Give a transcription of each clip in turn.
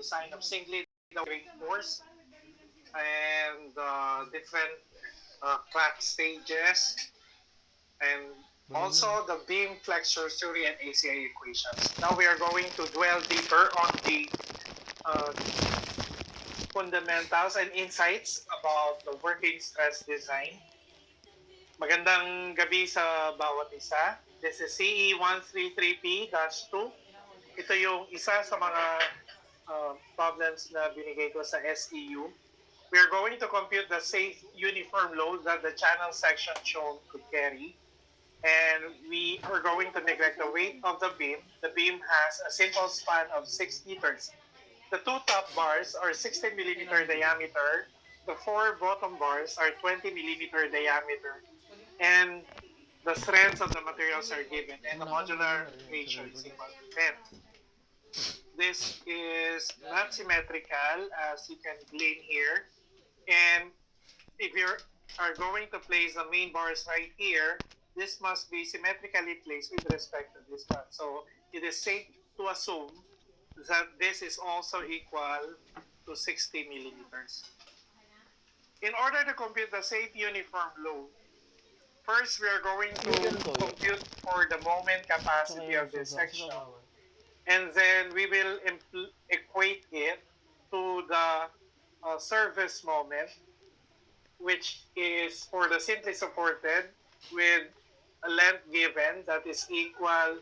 design of singly weight force and different crack stages, and also the beam flexure theory and ACI equations. Now we are going to dwell deeper on the uh, fundamentals and insights about the working stress design. Magandang gabi sa bawat isa. This is CE133P-2. Ito yung isa sa mga problems na binigay ko sa SEU. We are going to compute the safe uniform load that the channel section shown could carry. And we are going to neglect the weight of the beam. The beam has a simple span of 6 meters. The two top bars are 16 millimeter diameter. The four bottom bars are 20 millimeter diameter. And the strengths of the materials are given, and the modular ratio is equal to 10. This is not symmetrical, as you can glean here. And if you are going to place the main bars right here, this must be symmetrically placed with respect to this one. So it is safe to assume that this is also equal to 60 millimeters. In order to compute the safe uniform load, first we are going to compute for the moment capacity of this section, and then we will equate it to the service moment, which is for the simply supported with a length given that is equal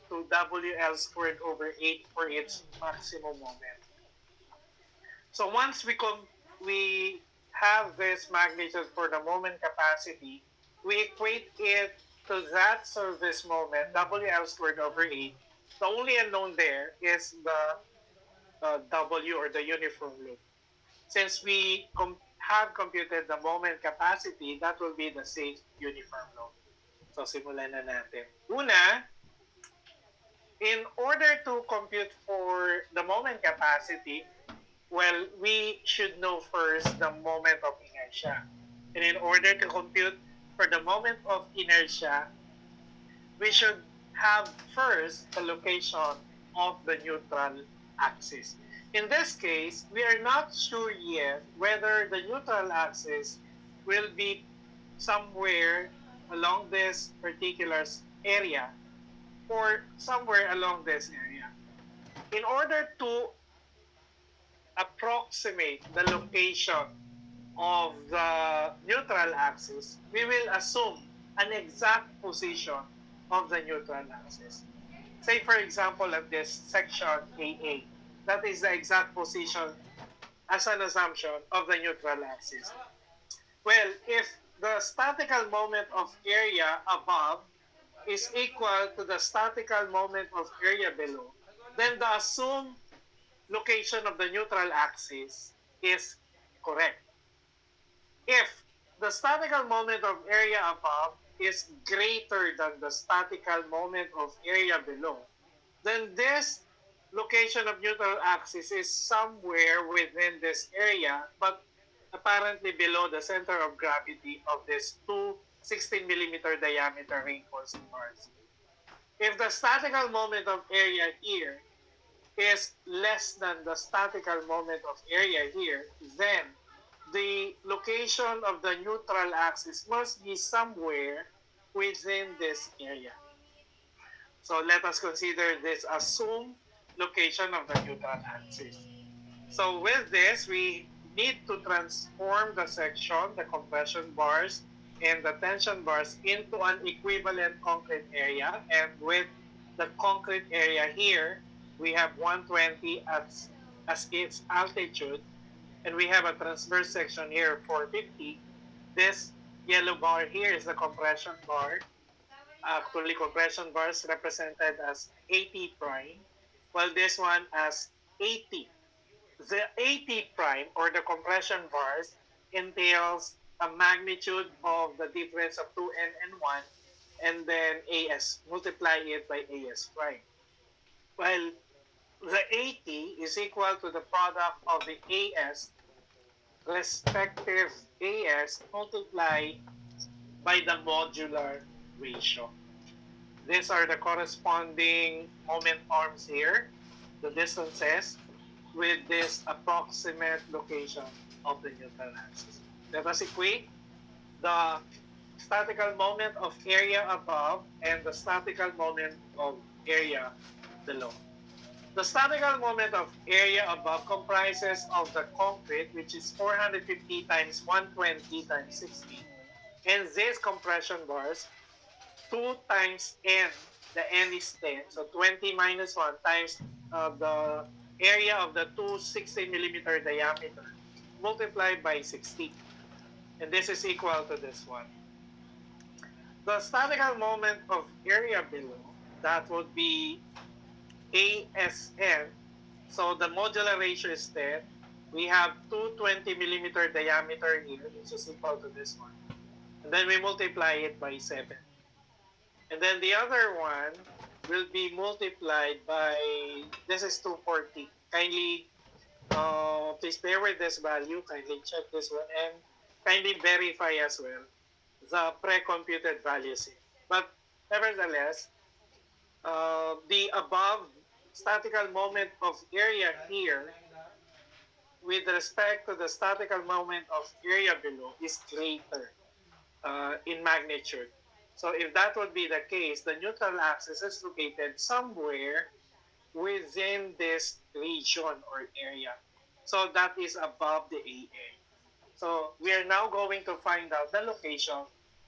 to WL squared over 8 for its maximum moment. So once we have this magnitude for the moment capacity, we equate it to that service moment, WL squared over 8. The only unknown there is the W, or the uniform load. Since we have computed the moment capacity, that will be the safe uniform load. So simulan na natin. Una, in order to compute for the moment capacity, well, we should know first the moment of inertia. And in order to compute for the moment of inertia, we should have first the location of the neutral axis. In this case, we are not sure yet whether the neutral axis will be somewhere along this particular area or somewhere along this area. In order to approximate the location of the neutral axis, we will assume an exact position of the neutral axis. Say, for example, at this section AA, that is the exact position as an assumption of the neutral axis. Well, if the statical moment of area above is equal to the statical moment of area below, then the assumed location of the neutral axis is correct. If the statical moment of area above is greater than the statical moment of area below, then this location of neutral axis is somewhere within this area, but apparently below the center of gravity of these two 16 millimeter diameter reinforcing bars. If the statical moment of area here is less than the statical moment of area here, then the location of the neutral axis must be somewhere within this area. So let us consider this assumed location of the neutral axis. So with this, we need to transform the section, the compression bars, and the tension bars into an equivalent concrete area. And with the concrete area here, we have 120 as its altitude, and we have a transverse section here, 450. This yellow bar here is the compression bar. Actually, compression bars represented as 80 prime, while this one as 80. The 80 prime, or the compression bars, entails a magnitude of the difference of 2n and 1, and then as, multiply it by as prime. While the 80 is equal to the product of the as, respective as, multiplied by the modular ratio. These are the corresponding moment arms here, the distances. with this approximate location of the neutral axis. Let us equate the statical moment of area above and the statical moment of area below. The statical moment of area above comprises of the concrete, which is 450 times 120 times 60, and these compression bars, 2 times n, the n is 10, so 20 minus 1 times the area of the two 60 millimeter diameter multiplied by 60. And this is equal to this one. The statical moment of area below, that would be ASN. So the modular ratio is 10. We have two 20 millimeter diameter here, which is equal to this one. And then we multiply it by 7. And then the other one will be multiplied by, this is 240. Kindly, please bear with this value. Kindly check this one and kindly verify as well the pre-computed values here. But nevertheless, the above statical moment of area here with respect to the statical moment of area below is greater in magnitude. So if that would be the case, the neutral axis is located somewhere within this region or area. So that is above the AA. So we are now going to find out the location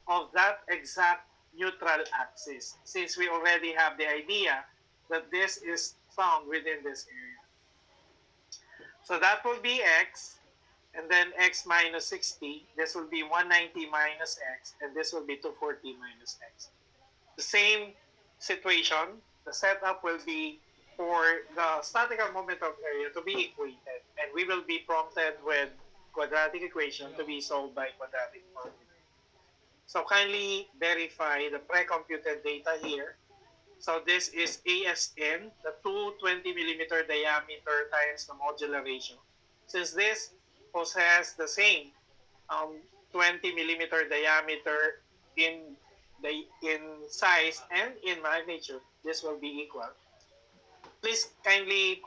of that exact neutral axis, since we already have the idea that this is found within this area. So that will be x, and then x minus 60. This will be 190 minus x, and this will be 240 minus x. The same situation, the setup will be for the statical moment of area to be equated, and we will be prompted with quadratic equation to be solved by quadratic formula. So kindly verify the pre-computed data here. So this is ASN, the two 20 millimeter diameter times the modular ratio. Since this possesses the same 20 millimeter diameter in size and in magnitude, this will be equal. Please kindly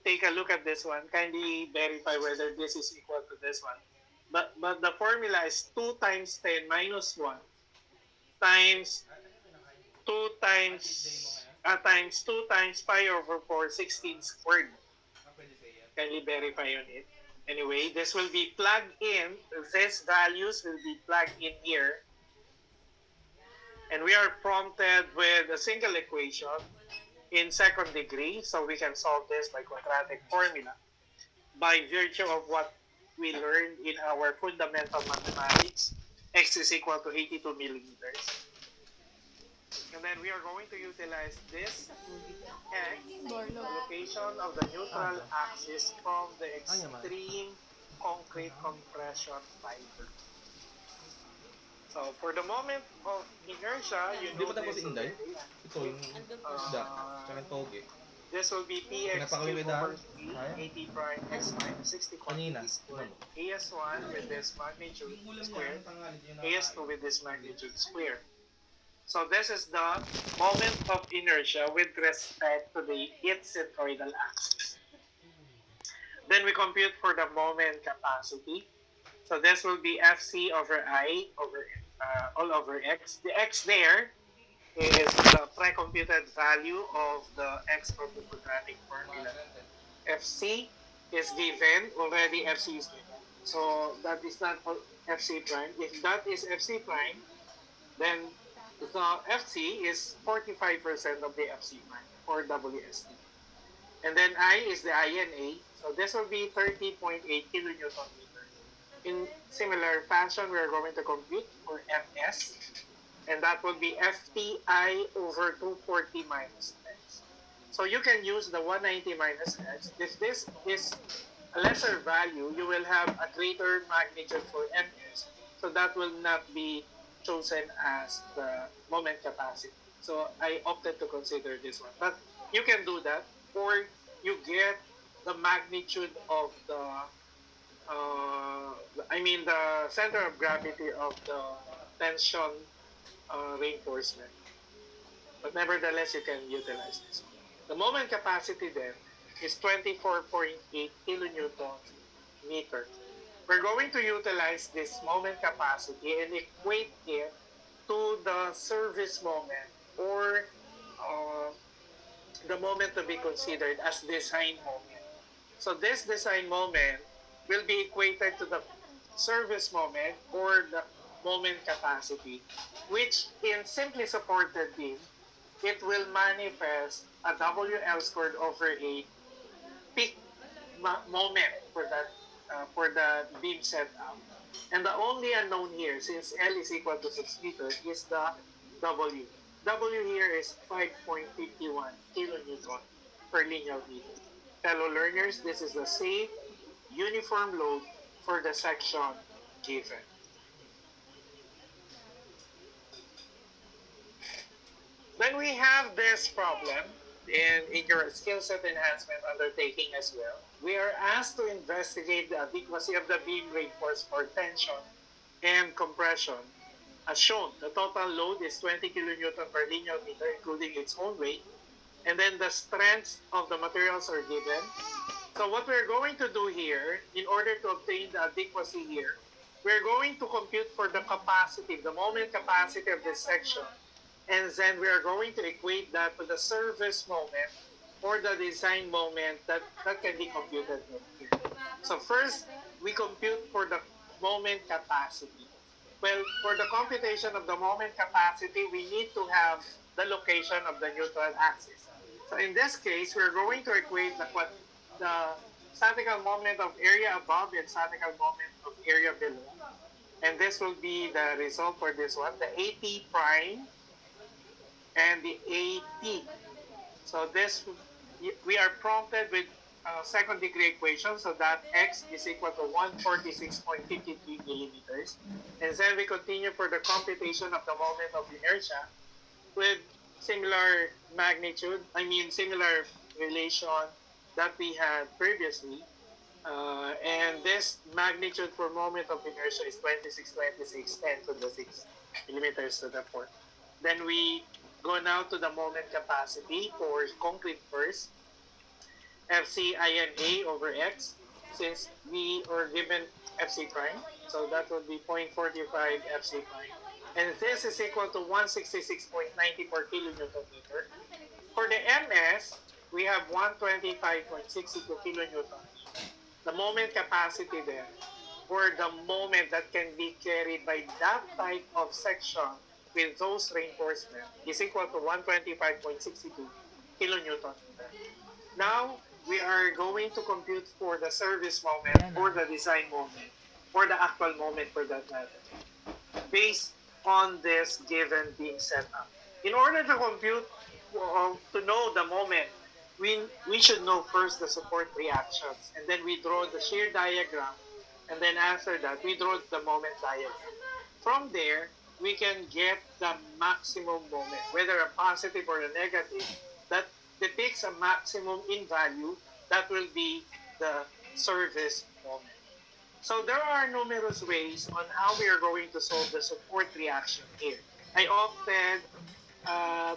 take a look at this one. Kindly verify whether this is equal to this one. But the formula is 2 times 10 minus 1 times 2 times pi over 4, 16 squared. Kindly verify on it. Anyway, this will be plugged in. These values will be plugged in here. And we are prompted with a single equation in second degree. So we can solve this by quadratic formula by virtue of what we learned in our fundamental mathematics. X is equal to 82 millimeters. And then we are going to utilize this X, the location of the neutral axis from the extreme concrete compression fiber. So for the moment of inertia, you Hindi know pa tapos this si Inday? already. Ito yung isda. Tsaka yung toge. This will be px Pinapakawin cubed kay Daan? over 3, 80 prime x minus 60 Kanina. quantity squared. AS1 with this magnitude squared, AS2 with this magnitude squared. So this is the moment of inertia with respect to the its centroidal axis. Then we compute for the moment capacity. So this will be Fc over I over all over x. The x there is the pre-computed value of the x from the quadratic formula. Fc is given, already Fc is given. So that is not Fc prime. If that is Fc prime, then the Fc is 45% of the Fc prime or WST. And then I is the INA. So this will be 30.8 kilonewton meter. In similar fashion, we are going to compute for Fs. And that will be FTI over 240 minus x. So you can use the 190 minus x. If this is a lesser value, you will have a greater magnitude for ms. So that will not be chosen as the moment capacity. So I opted to consider this one. But you can do that, or you get the magnitude of the center of gravity of the tension reinforcement. But nevertheless, you can utilize this one. The moment capacity then is 24.8 kilonewton meter. We're going to utilize this moment capacity and equate it to the service moment, or uh, the moment to be considered as design moment. So this design moment will be equated to the service moment or the moment capacity, which in simply supported beam, it will manifest a WL squared over a peak moment for the beam setup. And the only unknown here, since L is equal to 6 meters, is the W. W here is 5.51 kilonewton per linear meter. Fellow learners, this is the safe uniform load for the section given. Then we have this problem in your skill set enhancement undertaking as well. We are asked to investigate the adequacy of the beam reinforced for tension and compression. As shown, the total load is 20 kilonewton per linear meter, including its own weight, and then the strengths of the materials are given. So what we're going to do here, in order to obtain the adequacy here, we're going to compute for the capacity, the moment capacity of this section, and then we are going to equate that to the service moment or the design moment that can be computed here. So first, we compute for the moment capacity. Well, for the computation of the moment capacity, we need to have the location of the neutral axis. So in this case, we're going to equate the statical moment of area above and statical moment of area below. And this will be the result for this one, the AT prime and the AT. So this, we are prompted with second degree equation, so that X is equal to 146.53 millimeters. And then we continue for the computation of the moment of inertia with similar magnitude, similar relation that we had previously. And this magnitude for moment of inertia is 26, 10 to the 6 millimeters to the 4. Then we go now to the moment capacity for concrete first. FC INA over X, since we are given FC prime. So that would be 0.45 FC prime. And this is equal to 166.94 kilonewton meter. For the MS, we have 125.62 kilonewton. The moment capacity there, or the moment that can be carried by that type of section with those reinforcements, is equal to 125.62 kilonewton meter. Now, we are going to compute for the service moment or the design moment or the actual moment for that matter, based on this given beam setup. In order to compute, to know the moment, we should know first the support reactions, and then we draw the shear diagram, and then after that, we draw the moment diagram. From there, we can get the maximum moment, whether a positive or a negative, that depicts a maximum in value. That will be the service moment. So there are numerous ways on how we are going to solve the support reaction here. I opted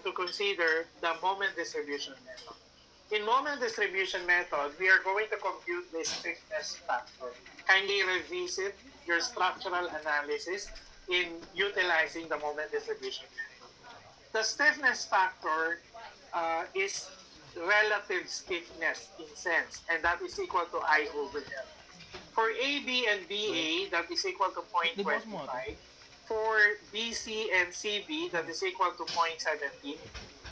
to consider the moment distribution method. In moment distribution method, we are going to compute the stiffness factor. Kindly revisit your structural analysis in utilizing the moment distribution method. The stiffness factor is relative stiffness in sense, and that is equal to I over L. For AB and BA, that is equal to 0.25. For BC and CB, that is equal to 0.17.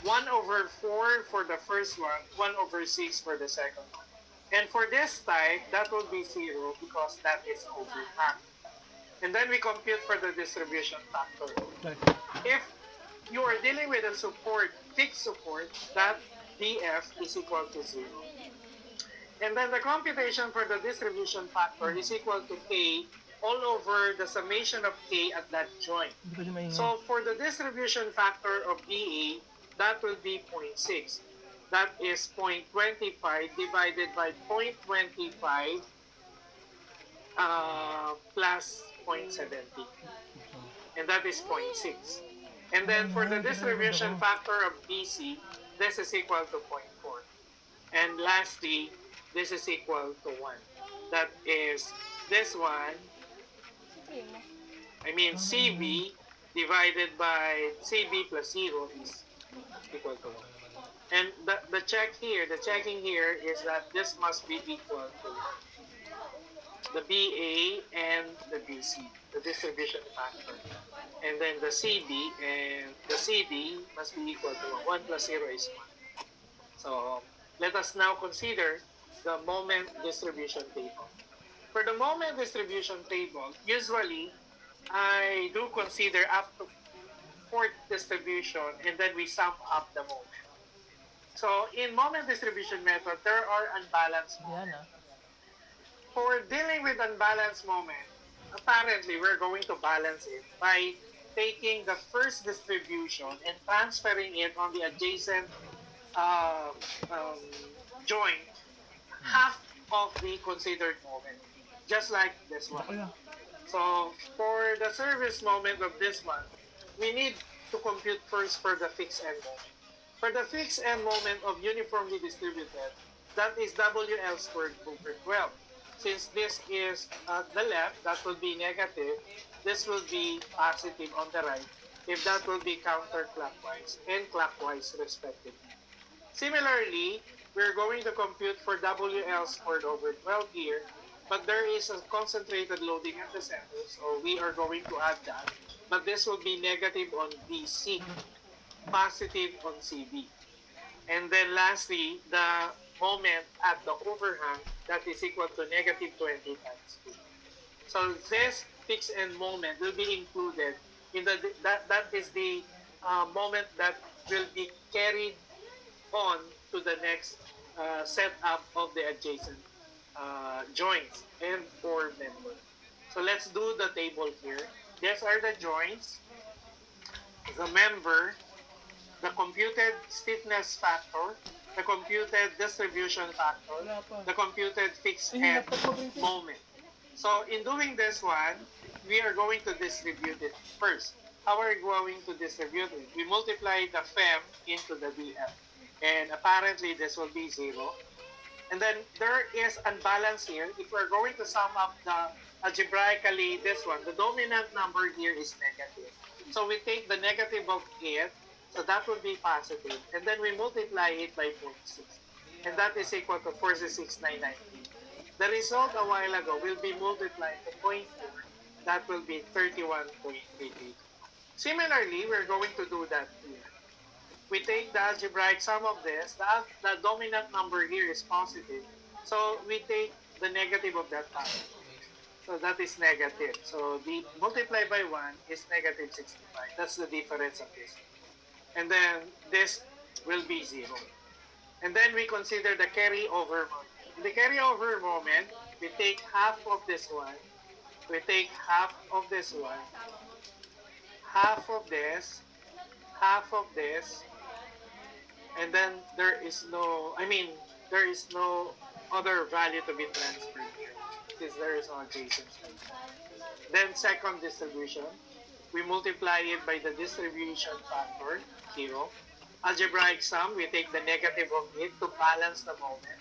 1 over 4 for the first one, 1 over 6 for the second one. And for this type, that will be 0 because that is overlap. And then we compute for the distribution factor. If you are dealing with a support, fixed support, that dF is equal to 0. And then the computation for the distribution factor is equal to K all over the summation of K at that joint. So for the distribution factor of BA, that will be 0.6. That is 0.25 divided by 0.25 plus 0.70. And that is 0.6. And then for the distribution factor of BC, this is equal to 0.4. And lastly, this is equal to 1. That is this one, I mean CV divided by CV plus 0 is equal to 1. And the checking here is that this must be equal to the BA and the BC, the distribution factor. And then the CB and the CD must be equal to 1. 1 plus 0 is 1. So let us now consider the moment distribution table. For the moment distribution table, usually I do consider up to fourth distribution and then we sum up the moment. So in moment distribution method, there are unbalanced moments. For dealing with unbalanced moment, apparently we're going to balance it by taking the first distribution and transferring it on the adjacent uh, um, joint half of the considered moment, just like this one. So for the service moment of this one, we need to compute first for the fixed end moment. For the fixed end moment of uniformly distributed, that is WL squared over 12. Since this is at the left, that will be negative. This will be positive on the right, if that will be counterclockwise and clockwise respectively. Similarly, we're going to compute for WL squared over 12 here, but there is a concentrated loading at the center, so we are going to add that. But this will be negative on BC, positive on CB. And then lastly, the moment at the overhang, that is equal to negative 20 times 2. So this fixed end moment will be included in that is the moment that will be carried on to the next setup of the adjacent joints and or member. So let's do the table here. These are the joints, the member, the computed stiffness factor, the computed distribution factor, the computed fixed end moment. So in doing this one, we are going to distribute it first. How are we going to distribute it? We multiply the FEM into the DF. And apparently this will be 0. And then there is unbalance here. If we're going to sum up the algebraically this one, the dominant number here is negative. So we take the negative of it, so that would be positive. And then we multiply it by 0.6. And that is equal to 46993. The result a while ago will be multiplied to 0.4. That will be 31.88. Similarly, we're going to do that here. We take the algebraic sum of this. The dominant number here is positive. So we take the negative of that positive. So that is negative. So the multiply by 1 is negative 65. That's the difference of this. And then this will be 0. And then we consider the carryover moment. In the carryover moment, we take half of this one. We take half of this one. Half of this. Half of this. And then there is no other value to be transferred here since there is no adjacent. Then second distribution, we multiply it by the distribution factor, 0. Algebraic sum, we take the negative of it to balance the moment.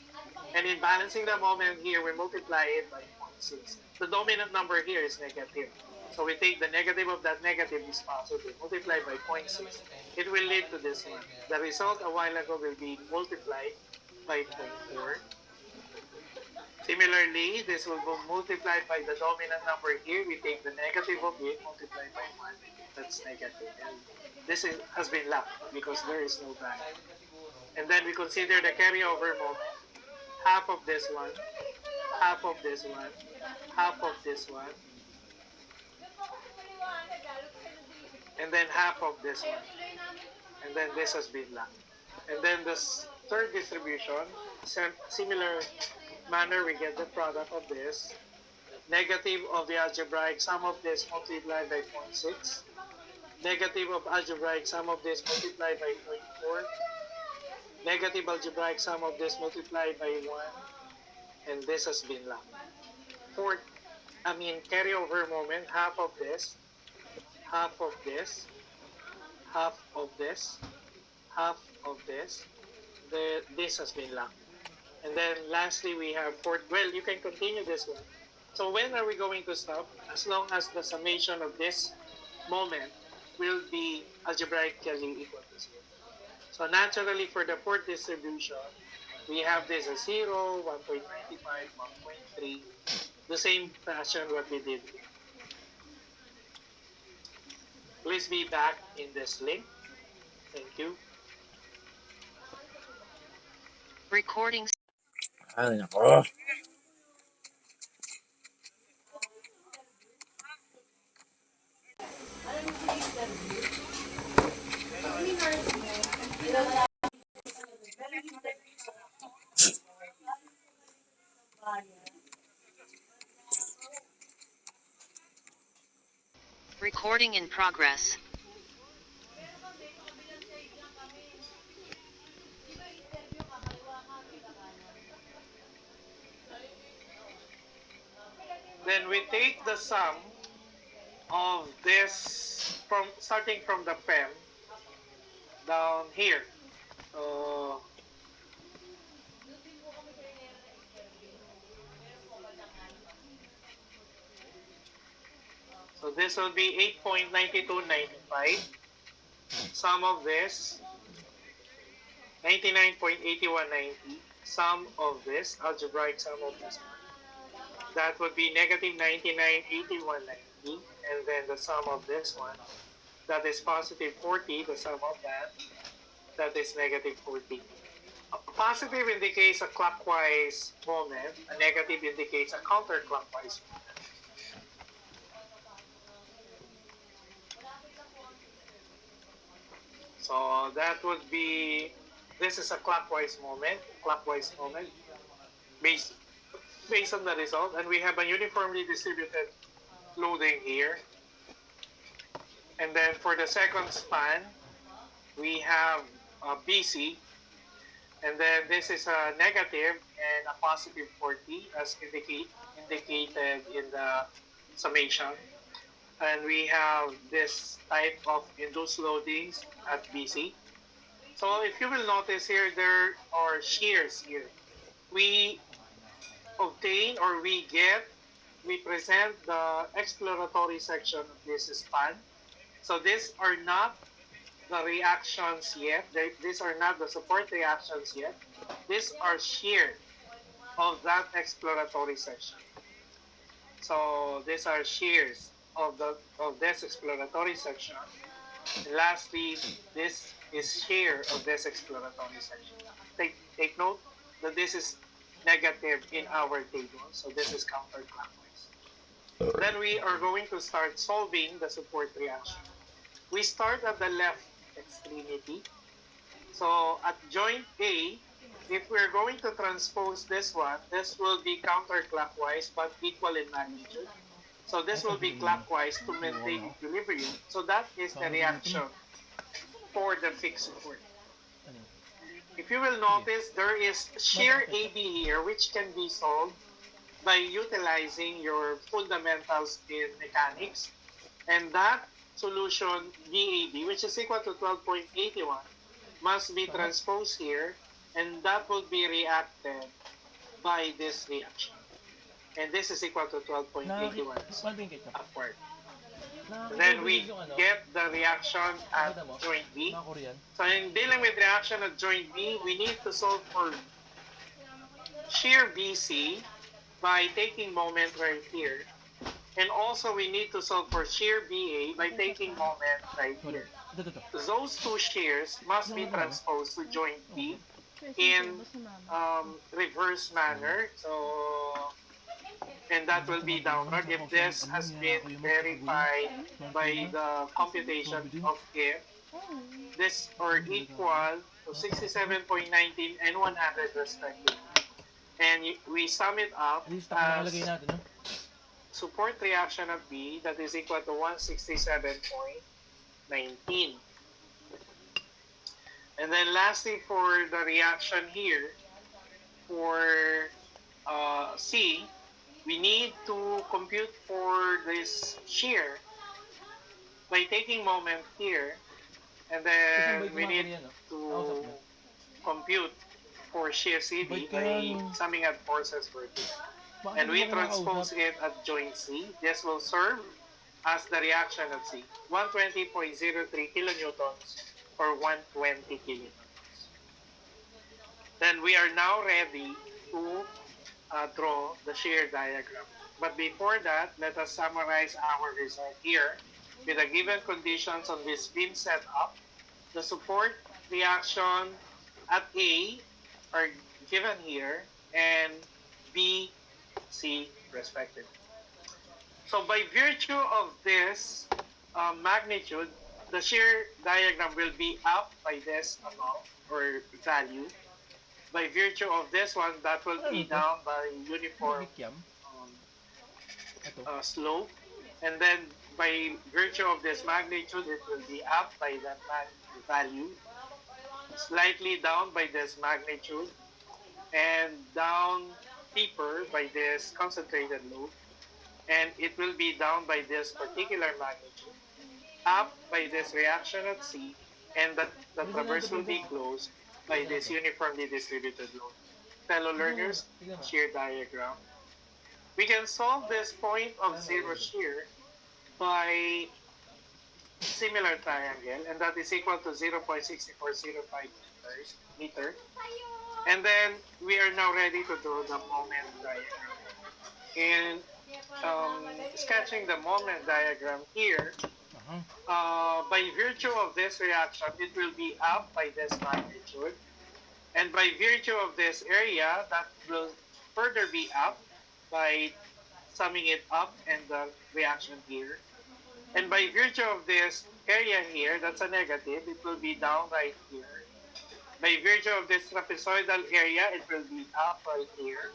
And in balancing the moment here, we multiply it by 0.6. The dominant number here is negative. So we take the negative of that negative is positive, multiply by 0.6. It will lead to this one. The result a while ago will be multiplied by 0.4. Similarly, this will be multiplied by the dominant number here. We take the negative of it, multiplied by 1. That's negative. And this has been locked because there is no value. And then we consider the carryover moment. Half of this one, half of this one, half of this one, and then half of this one. And then this has been locked. And then the third distribution, similar manner, we get the product of this. Negative of the algebraic sum of this multiplied by 0.6. Negative of algebraic sum of this multiplied by 0.4. Negative algebraic sum of this multiplied by 1. And this has been locked. Fourth, carryover moment, half of this, half of this, half of this, half of this. This has been locked. And then lastly, we have fourth. Well, you can continue this one. So when are we going to stop? As long as the summation of this moment will be algebraically equal to 0. So naturally, for the fourth distribution, we have this as 0, 1.95, 1.3, the same fashion what we did here. Please be back in this link. Thank you. Recording. Ay, nako. Recording in progress. Then we take the sum of this from starting from the pen down here. So this will be 8.9295. Sum of this 99.8190. Sum of this algebraic sum of this one. That would be negative 99.8190, and then the sum of this one, that is positive 40, the sum of that is negative 40. A positive indicates a clockwise moment, a negative indicates a counterclockwise moment. So that would be, this is a clockwise moment, based on the result, and we have a uniformly distributed loading here. And then for the second span, we have BC, and then this is a negative and a positive 40 as indicated in the summation. And we have this type of induced loadings at BC. So if you will notice here, there are shears here. We obtain or we present the exploratory section of this span. So these are not the reactions yet. These are not the support reactions yet. These are shear of that exploratory section. So these are shears of this exploratory section. And lastly, this is shear of this exploratory section. Take note that this is negative in our table, so this is counterclockwise. Then we are going to start solving the support reaction. We start at the left extremity. So at joint A, if we're going to transpose this one, this will be counterclockwise but equal in magnitude. So this will be clockwise to maintain equilibrium. So that is the reaction for the fixed support. If you will notice, there is shear AB here, which can be solved by utilizing your fundamentals in mechanics. And that solution, BAB, which is equal to 12.81, must be transposed here, and that will be reacted by this reaction. And this is equal to 12.81 upward. Then we get the reaction at joint B. So in dealing with reaction at joint B, we need to solve for shear BC by taking moment right here. And also we need to solve for shear BA by taking moment right here. Those two shears must be transposed to joint B in reverse manner. So, and that will be downward if this has been verified by the computation of if this or equal to 67.19 and 100 respectively. And we sum it up as support reaction of B that is equal to 167.19. And then lastly, for the reaction here, for C, we need to compute for this shear by taking moment here, and then we need to compute for shear CD Ba't kaya by yung- summing up forces working. Bakit And we mo kinakausap? transpose it at joint C. This will serve as the reaction at C. 120.03 kilonewtons or 120 kilonewtons. Then we are now ready to draw the shear diagram. But before that, let us summarize our result here with the given conditions on this beam setup. The support reaction at A are given here and B, C respectively. So by virtue of this magnitude, the shear diagram will be up by this amount or value. By virtue of this one, that will be down by uniform Bikyam? um, Ito. slope. And then by virtue of this magnitude, it will be up by that value, slightly down by this magnitude, and down deeper by this concentrated load. And it will be down by this particular magnitude, up by this reaction at C, and the traverse will be closed by this uniformly distributed load. Fellow learners, shear diagram. We can solve this point of zero shear by similar triangle, and that is equal to 0.6405 meter. And then we are now ready to draw the moment diagram. In sketching the moment diagram here, by virtue of this reaction, it will be up by this magnitude. And by virtue of this area, that will further be up by summing it up and the reaction here. And by virtue of this area here, that's a negative, it will be down right here. By virtue of this trapezoidal area, it will be up right here.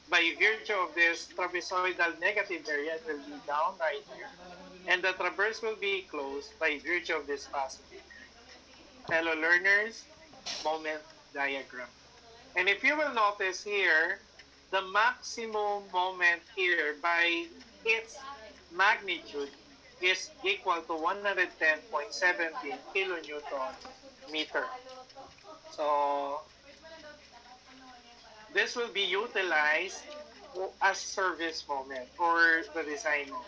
By virtue of this trapezoidal negative area, it will be down right here. And the traverse will be closed by virtue of this positive. Fellow learners, moment diagram. And if you will notice here, the maximum moment here by its magnitude is equal to 110.17 kilonewton meter. So this will be utilized as service moment or the design moment.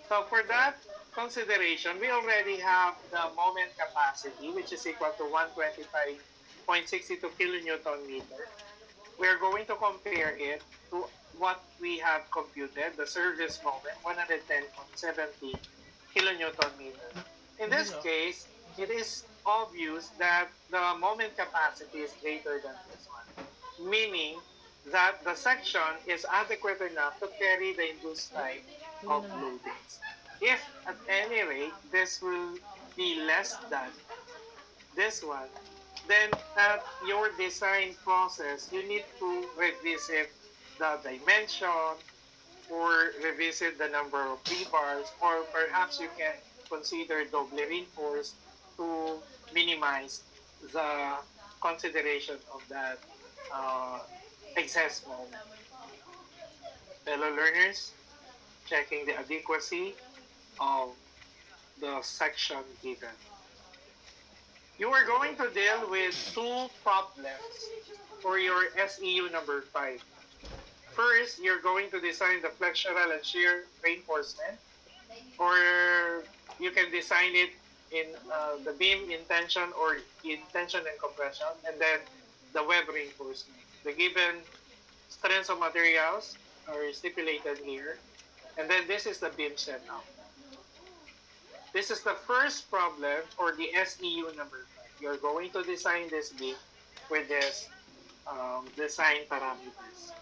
So for that consideration, we already have the moment capacity, which is equal to 125.62 kilonewton meter. We're going to compare it to what we have computed, the service moment, 110.17 kilonewton meter. In this case, it is obvious that the moment capacity is greater than this one, meaning that the section is adequate enough to carry the induced type of loadings. If at any rate this will be less than this one, then at your design process, you need to revisit the dimension or revisit the number of rebars, or perhaps you can consider double reinforced to minimize the consideration of that excess moment. Fellow learners, checking the adequacy of the section given. You are going to deal with two problems for your SEU number 5. First, you're going to design the flexural and shear reinforcement, or you can design it in the beam in tension or in tension and compression, and then the web reinforcement. The given strengths of materials are stipulated here, and then this is the beam setup. This is the first problem for the SEU number 5. You're going to design this beam with this design parameters.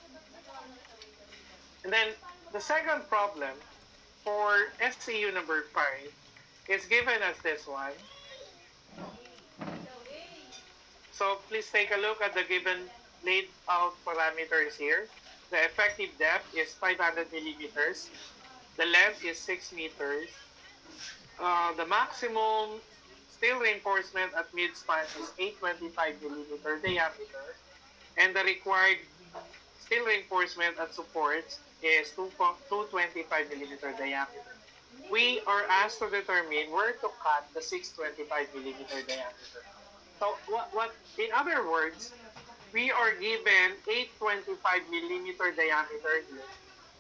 And then the second problem for SEU number 5 is given as this one. So please take a look at the given laid out parameters here. The effective depth is 500 millimeters. The length is 6 meters. The maximum steel reinforcement at midspan is 825 millimeter diameter. And the required steel reinforcement at supports is 225 millimeter diameter. We are asked to determine where to cut the 625 millimeter diameter. So what in other words, we are given 825 millimeter diameter here,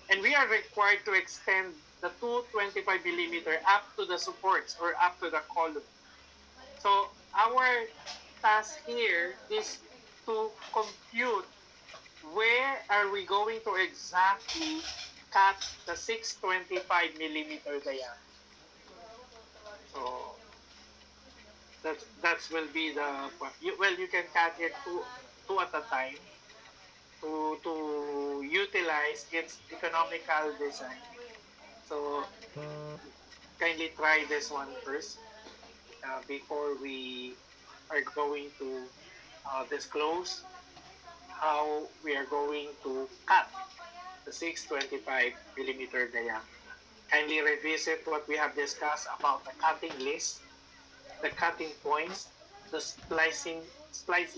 and we are required to extend the 225 millimeter up to the supports or up to the column. So our task here is to compute where are we going to exactly cut the 625 millimeter diameter. So that will be the you can cut it two at a time to utilize its economical design. So kindly try this one first before we are going to disclose how we are going to cut the 625 millimeter diameter. Kindly revisit what we have discussed about the cutting list, the cutting points, the splice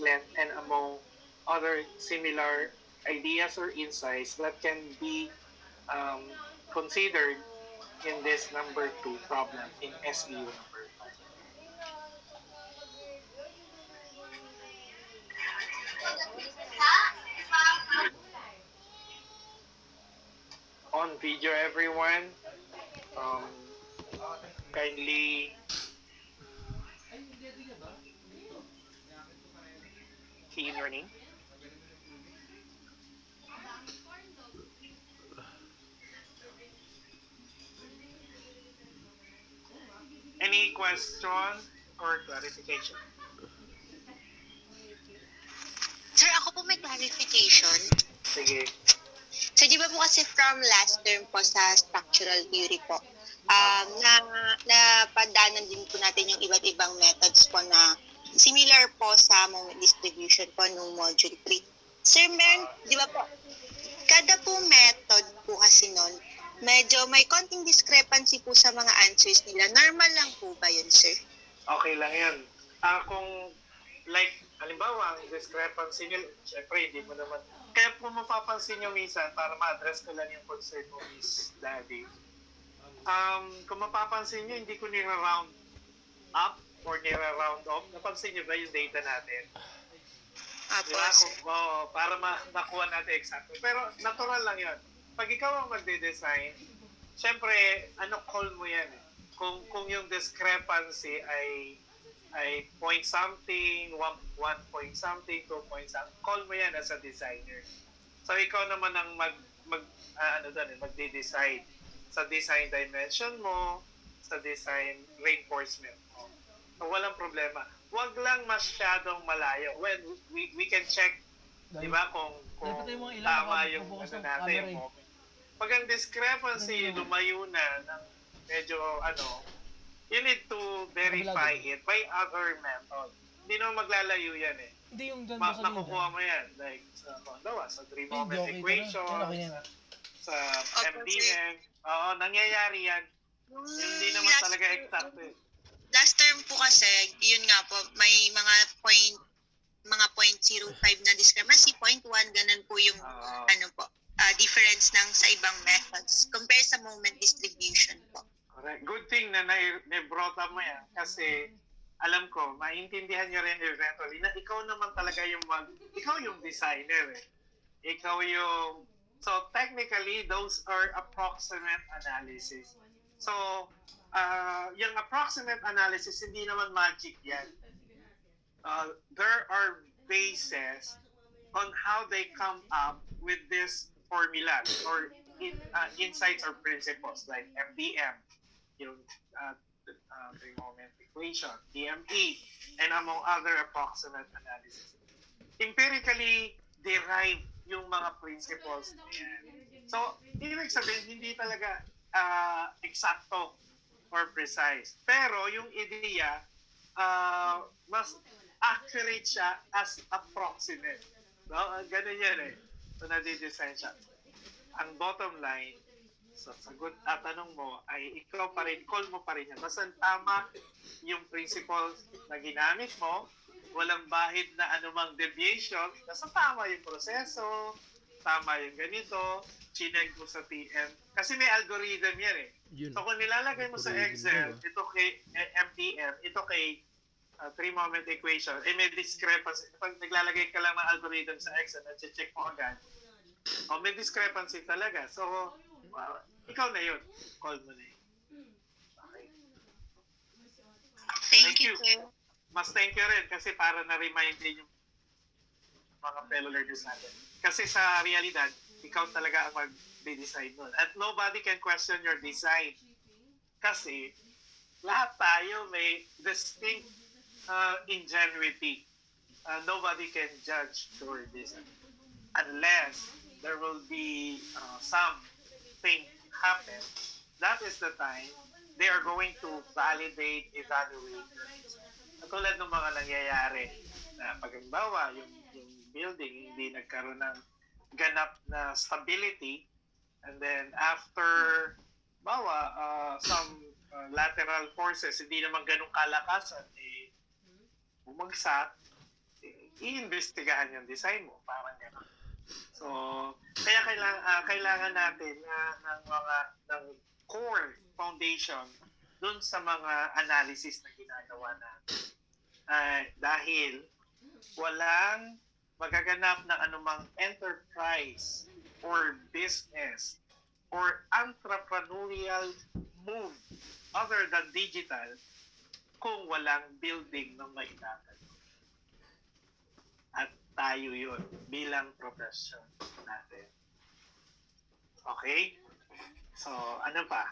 length, and among other similar ideas or insights that can be um, considered in this number 2 problem in SEU number 5. On video, everyone, um, kindly key in your name. Any question or clarification? Sir, ako po may clarification. Sige. So, di ba po kasi from last term po sa structural theory po, napadanan din po natin yung iba't ibang methods po na similar po sa moment distribution po nung module 3. Sir, meron, di ba po, kada po method po kasi nun, medyo may konting discrepancy po sa mga answers nila. Normal lang po ba yun, sir? Okay lang yan. Kung like, halimbawa, ang discrepancy nyo, syempre, hindi mo naman. Kaya kung mapapansin nyo minsan, para ma-address ko lang yung concern mo, Miss Daddy, kung mapapansin nyo, hindi ko nira-round up or nira-round off. Napansin nyo ba yung data natin? Diba? Para makuha natin exactly. Pero natural lang yun. Pag ikaw ang magde-design, syempre, call mo yan eh. Kung yung discrepancy ay point something, 1 point something, 2 point something, call mo yan as a designer. So ikaw naman ang magde-decide sa design dimension mo, sa design reinforcement mo. So walang problema. Huwag lang masyadong malayo. Well, we can check, di ba, kung tama yung natin. Pag ang discrepancy lumayo na ng medyo you need to verify it by other method. Hindi naman maglalayo yan eh. Hindi yung dyan Makukuha mo yan. Like, sa 3-moment equation, sa MDN. Oo, nangyayari yan. Hindi naman talaga exact eh. Last term po kasi, yun nga po, may mga 0.05 na discrepancy, 0.1, ganun po yung difference ng sa ibang methods compare sa moment distribution po. Correct. Good thing na na-brought up mo yan kasi alam ko, maintindihan nyo rin eventually na ikaw naman talaga ikaw yung designer eh. Ikaw yung, so technically, those are approximate analysis. So, yung approximate analysis, hindi naman magic yan. There are bases on how they come up with this formula or insights or principles like MDM, yung 3-moment equation, DME, and among other approximate analysis. Empirically derive yung mga principles niyan. So, ibig sabihin, hindi talaga eksakto or precise. Pero yung ideya, mas accurate siya as approximate. No? Ganun yan eh. So, nadidesign siya. Ang bottom line, so sagot at tanong mo ay ikaw pa rin, call mo pa rin yan. Basta tama yung principles na ginamit mo, walang bahid na anumang deviation, nasa tama yung proseso, tama yung ganito, chineg mo sa TM. Kasi may algorithm yan eh. So kung nilalagay mo sa Excel, ito kay MDM, ito kay three-moment equation, may discrepancy. Pag naglalagay ka lang ng algorithm sa Excel, check mo agad, may discrepancy talaga. So, ikaw na yun. Call mo na yun. Okay. Thank you, sir. Mas thank you rin kasi para na-remind din yung mga fellow learners natin. Kasi sa realidad, ikaw talaga ang mag-design nun. At nobody can question your design. Kasi lahat tayo may distinct ingenuity. Nobody can judge your design unless there will be something happen. That is the time they are going to validate, evaluate your design. Katulad ng mga nangyayari na paghalimbawa, yung building hindi nagkaroon ng ganap na stability, and then after some lateral forces, hindi naman ganun kalakasan, bumagsak, iimbestigahan yung design mo, parang gano'n. So, kaya kailangan natin ng core foundation dun sa mga analysis na ginagawa natin. Dahil walang magaganap na anumang enterprise or business or entrepreneurial move other than digital kung walang building ng maitatayo. At tayo yun bilang profession natin. Okay? So, ano pa?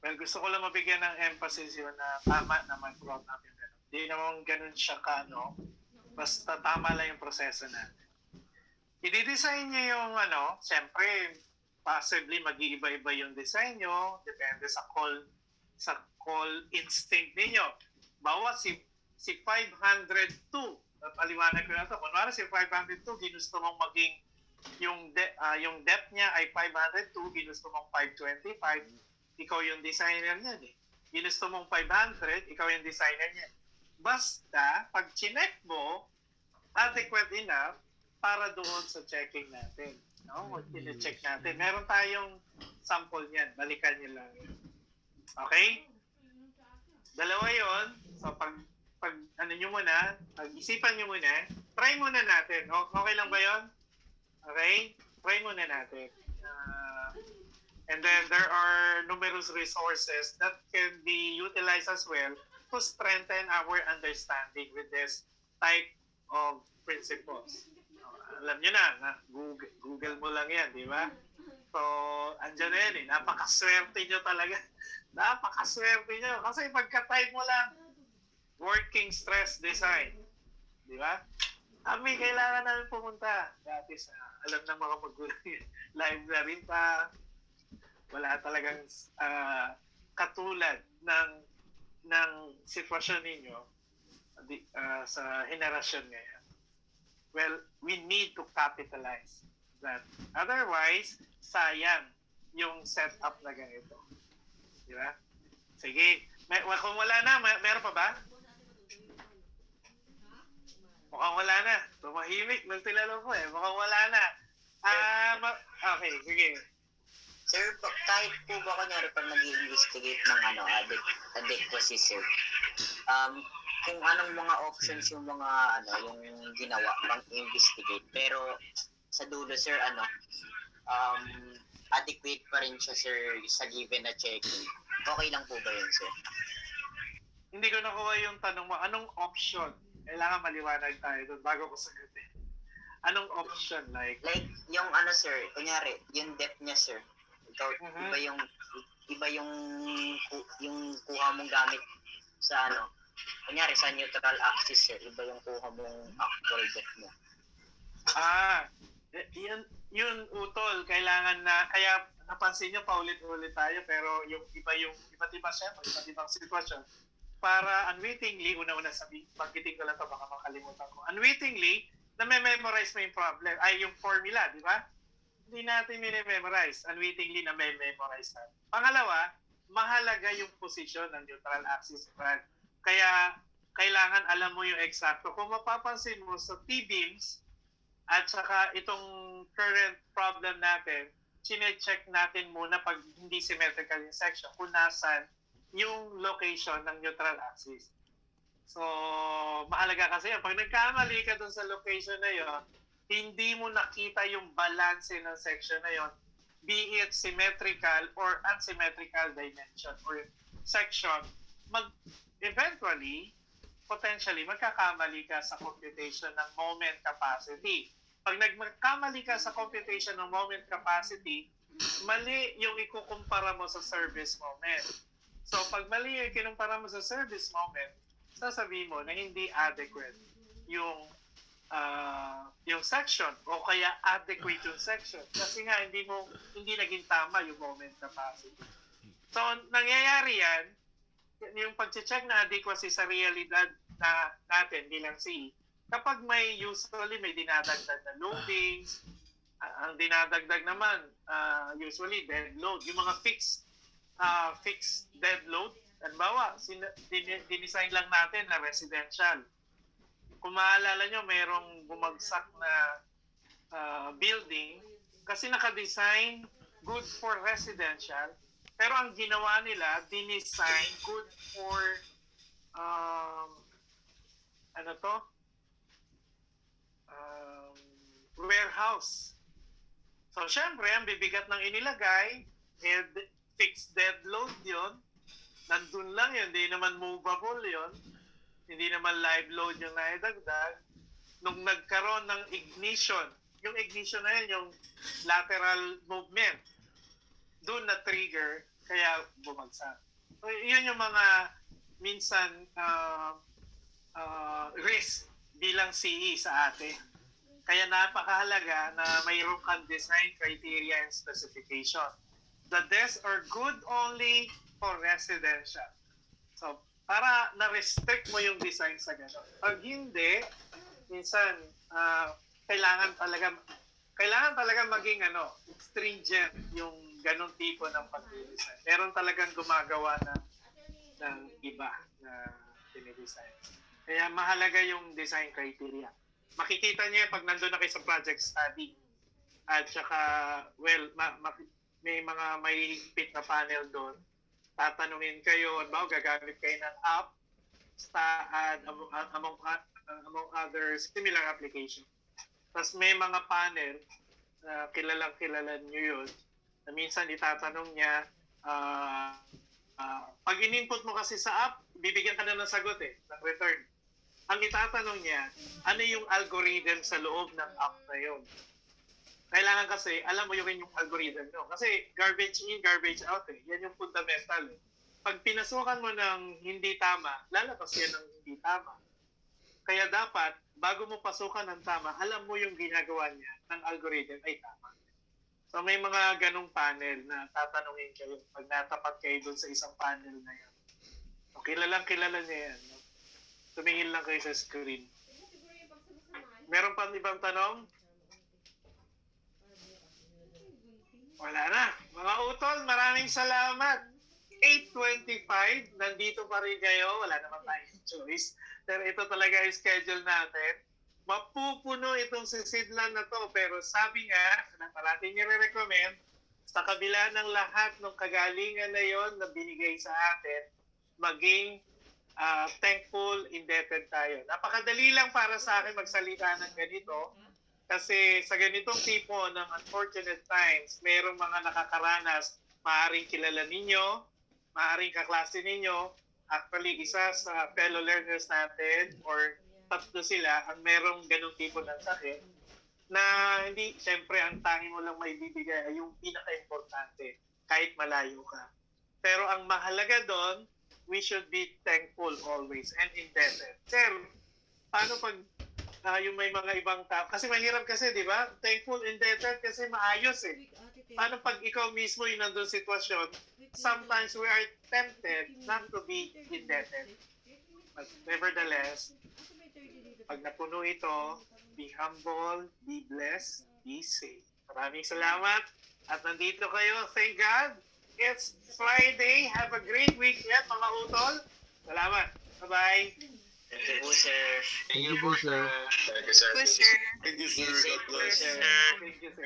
Well, gusto ko lang mabigyan ng emphasis yun na tama naman brought up yung gano'n. Hindi naman ganun siya basta tama lang yung proseso natin. I-design nyo yung siyempre, possibly mag-iiba-iba yung design nyo, depende sa call instinct ninyo. Bawa si 502, paliwanag ko na ito, kunwari si 502, ginusto mong maging yung depth niya ay 502, ginusto mong 525, ikaw yung designer niyan eh. Ginusto mong 500, ikaw yung designer niyan. Basta, pag chinek mo, adequate enough para doon sa checking natin. No? Check natin. Meron tayong sample niyan. Balikan niyo lang yun. Okay? Dalawa yon. So, pag nyo muna, pag-isipan nyo muna, try muna natin. Okay lang ba yon? Okay? Try muna natin. And then there are numerous resources that can be utilized as well to strengthen our understanding with this type of principles. Alam nyo na Google mo lang yan, di ba? So, andyan na yan eh. Napakaswerte nyo talaga. Napakaswerte nyo. Kasi pagka-type mo lang, working stress design. Di ba? Kami, kailangan namin pumunta. Dati sa, alam ng mga magulang yun, library pa, wala talagang katulad ng sitwasyon ninyo sa henerasyon ngayon. Well, we need to capitalize that. Otherwise, sayang yung setup na ganito. Di ba? Sige. Kung wala na, meron pa ba? Mukhang wala na. Tumahimik. Nagtilalo po eh. Mukhang wala na. Okay, sige. Sir, kahit po ba kunyari pag nag-investigate ng adequacy, sir, kung anong mga options yung mga yung ginawa pang investigate, pero sa dulo, sir, adequate pa rin siya, sir, sa given na checking. Okay lang po ba yun, sir? Hindi ko nakuha yung tanong mo. Anong option? Kailangan maliwanag tayo doon bago ko sagutin. Anong option? Like yung sir, kunyari, yung depth niya, sir. Ikaw, iba yung kuha mong gamit sa kunyari sa neutral axis, sir, iba yung kuha mong actual depth mo. Yun utol, kailangan na, kaya napansin nyo paulit-ulit tayo, pero yung iba't iba siyempre, iba't ibang sitwasyon, para unwittingly, una-una banggitin ko lang ito, baka makalimutan ko, unwittingly, na-memorize mo yung problem, yung formula, di ba? Hindi natin minimemorize. Unwittingly na may memorize natin. Pangalawa, mahalaga yung position ng neutral axis brand. Kaya, kailangan alam mo yung eksakto. Kung mapapansin mo sa T-beams at saka itong current problem natin, chine-check natin muna pag hindi symmetrical yung section kung nasan yung location ng neutral axis. So, mahalaga kasi yan. Pag nagkamali ka dun sa location na yon, hindi mo nakita yung balance ng section na yon, be it symmetrical or unsymmetrical dimension or section, eventually, potentially, magkakamali ka sa computation ng moment capacity. Pag nagkamali ka sa computation ng moment capacity, mali yung ikukumpara mo sa service moment. So, pag mali yung kinumpara mo sa service moment, sasabihin mo na hindi adequate yung section o kaya adequate yung section kasi nga hindi naging tama yung moment capacity. So, nangyayari yan, yung pag-check na adequacy sa realidad na natin bilang CE, kapag usually may dinadagdag na loadings, ang dinadagdag naman, usually dead load, yung mga fixed dead load, halimbawa, dinesign lang natin na residential. Kung maalala nyo, mayroong bumagsak na building kasi naka-design good for residential, pero ang ginawa nila, dinesign good for warehouse. So, syempre, ang bibigat ng inilagay, fixed dead load yun, nandun lang yun, hindi naman movable yun, hindi naman live load yung naidagdag. Nung nagkaroon ng ignition, yung ignition na yun, yung lateral movement, doon na trigger, kaya bumagsak. So, yun yung mga minsan risk bilang CE sa atin. Kaya napakahalaga na mayroon kang design criteria and specification. The desks are good only for residential. So, para na-restrict mo yung design sa gano'n. Pag hindi, minsan, kailangan talaga maging stringent yung ganong tipo ng pag-design. Meron talagang gumagawa ng iba na dinidesign. Kaya mahalaga yung design criteria. Makikita niyo pag nandun na kayo sa project study. At saka, may mga mahihigpit na panel doon. Tatanungin kayo, gagamit kayo ng app, among other similar application. Tapos may mga panel, kilalang-kilala nyo yun, na minsan itatanong niya, pag in-input mo kasi sa app, bibigyan ka na ng sagot ng return. Ang itatanong niya, ano yung algorithm sa loob ng app na yun? Kailangan kasi, alam mo yung algorithm nyo. Kasi garbage in, garbage out Yan yung fundamental Pag pinasukan mo ng hindi tama, lalabas yan ng hindi tama. Kaya dapat, bago mo pasukan ng tama, alam mo yung ginagawa niya ng algorithm ay tama. So may mga ganong panel na tatanungin kayo pag natapat kayo dun sa isang panel na yan. O, kilala niya yan. Tumingin lang kayo sa screen. Meron pa ibang tanong? Wala na. Mga utol, maraming salamat. 8:25, nandito pa rin kayo. Wala naman tayong choice. Pero ito talaga yung schedule natin. Mapupuno itong sisidlan na to. Pero sabi nga, na parating nire-recommend, sa kabila ng lahat ng kagalingan na yon na binigay sa atin, maging thankful, indebted tayo. Napakadali lang para sa akin magsalita ng ganito kasi sa ganitong tipo ng unfortunate times, mayroong mga nakakaranas, maaaring kilala ninyo, maaaring kaklase ninyo, actually isa sa fellow learners natin or tatlo sila ang merong ganong tipo ng sakit na hindi, syempre ang tanging mo lang may bibigay ay yung pinaka-importante kahit malayo ka. Pero ang mahalaga doon, we should be thankful always and indebted. Sir, paano pag yung may mga ibang tao? Kasi mahirap kasi, di ba? Thankful, indebted kasi maayos Paano pag ikaw mismo yung nandun sitwasyon, sometimes we are tempted not to be indebted. But nevertheless, pag napuno ito, be humble, be blessed, be safe. Maraming salamat at nandito kayo. Thank God. It's Friday. Have a great weekend, mga utol. Salamat. Bye-bye. Thank you po, sir. Thank you po, sir. Thank you, sir. Sir. Thank you, sir. God bless. Thank you, sir.